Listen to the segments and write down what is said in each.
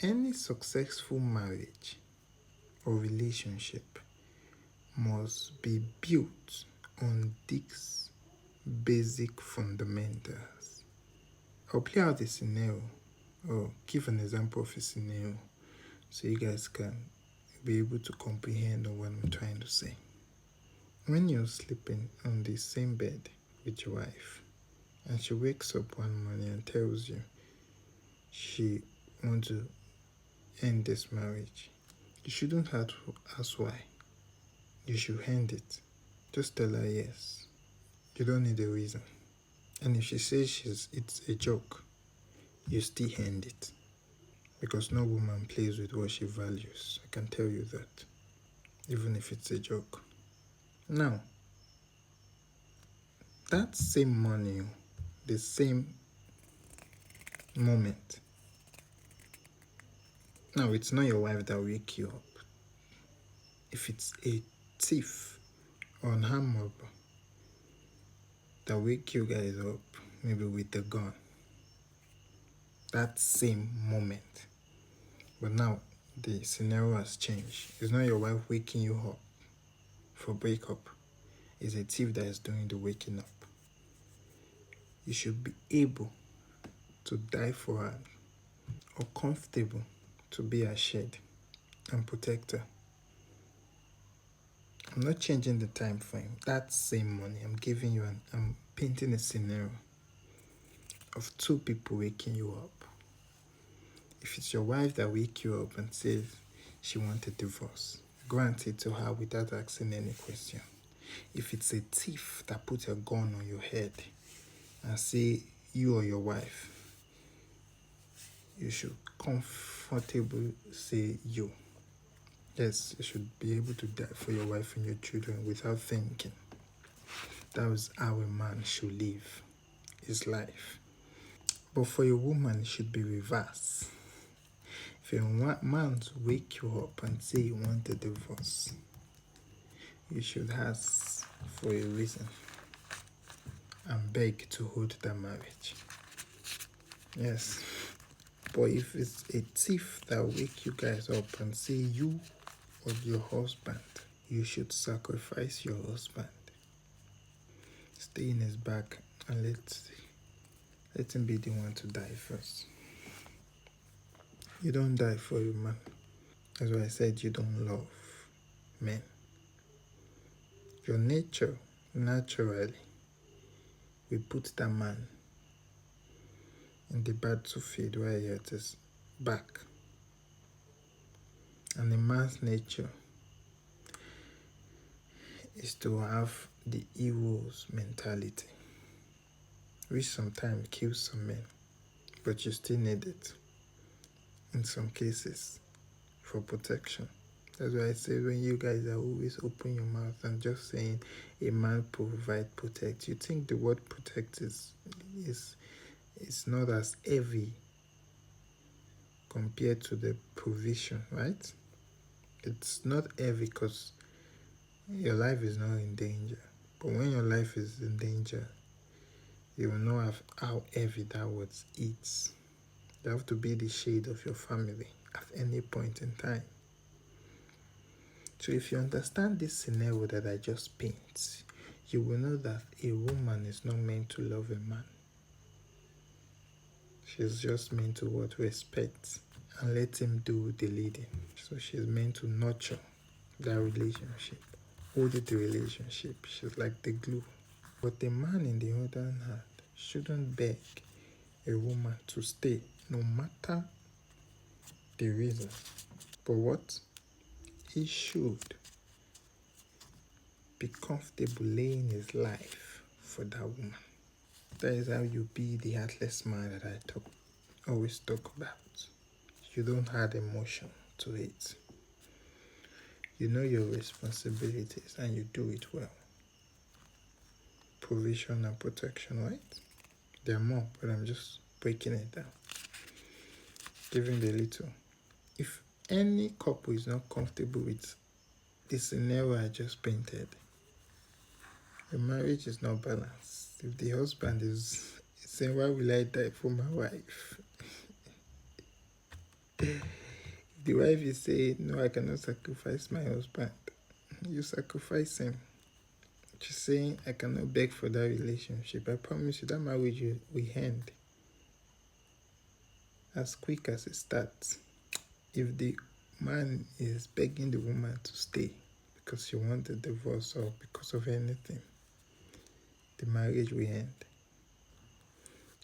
Any successful marriage or relationship must be built on these basic fundamentals. I'll play out a scenario or give an example of a scenario so you guys can be able to comprehend on what I'm trying to say. When you're sleeping on the same bed with your wife and she wakes up one morning and tells you she wants to end this marriage, you shouldn't have to ask why. You should end it. Just tell her yes. You don't need a reason. And if she says it's a joke, you still end it. Because no woman plays with what she values. I can tell you that. Even if it's a joke. Now, that same morning, the same moment. Now, it's not your wife that wake you up. If it's a thief or an armed robber that wake you guys up, maybe with a gun, that same moment. But now, the scenario has changed. It's not your wife waking you up for breakup. It's a thief that is doing the waking up. You should be able to die for her or comfortable to be her shade and protect her. I'm not changing the time frame. That same morning, I'm painting a scenario of two people waking you up. If it's your wife that wake you up and says she wants a divorce, grant it to her without asking any question. If it's a thief that puts a gun on your head and say you or your wife, you should comfortably say you. Yes, you should be able to die for your wife and your children without thinking. That is how a man should live his life. But for a woman, it should be reversed. If a man wake you up and say you want a divorce, you should ask for a reason and beg to hold that marriage. Yes. But if it's a thief that wake you guys up and say you or your husband, you should sacrifice your husband. Stay in his back and let him be the one to die first. You don't die for a man. That's why I said you don't love men. Your nature, naturally, will put that man in the battlefield where he at his back. And a man's nature is to have the hero's mentality, which sometimes kills some men, but you still need it in some cases for protection. That's why I say when you guys are always open your mouth and just saying a man provide, protect, you think the word protect is not as heavy compared to the provision, right? It's not heavy because your life is not in danger. But when your life is in danger, you will know how heavy that word is. You have to be the shade of your family at any point in time. So if you understand this scenario that I just paint, you will know that a woman is not meant to love a man. She's just meant to respect and let him do the leading. So she's meant to nurture that relationship, hold the relationship. She's like the glue. But the man, in the other hand, shouldn't beg a woman to stay, no matter the reason. But what? He should be comfortable laying his life for that woman. That is how you be the heartless man that I always talk about. You don't add emotion to it. You know your responsibilities and you do it well. Provision and protection, right? There are more, but I'm just breaking it down. Giving the little. If any couple is not comfortable with the scenario I just painted, the marriage is not balanced. If the husband is saying, why will I die for my wife? The wife is saying, no, I cannot sacrifice my husband. You sacrifice him. She's saying, I cannot beg for that relationship. I promise you that marriage will end as quick as it starts. If the man is begging the woman to stay because she wants a divorce or because of anything, the marriage will end.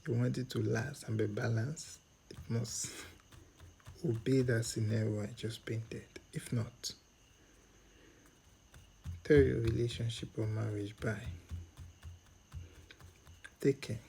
You want it to last and be balanced, it must obey that scenario I just painted. If not, tell your relationship or marriage bye. Take care.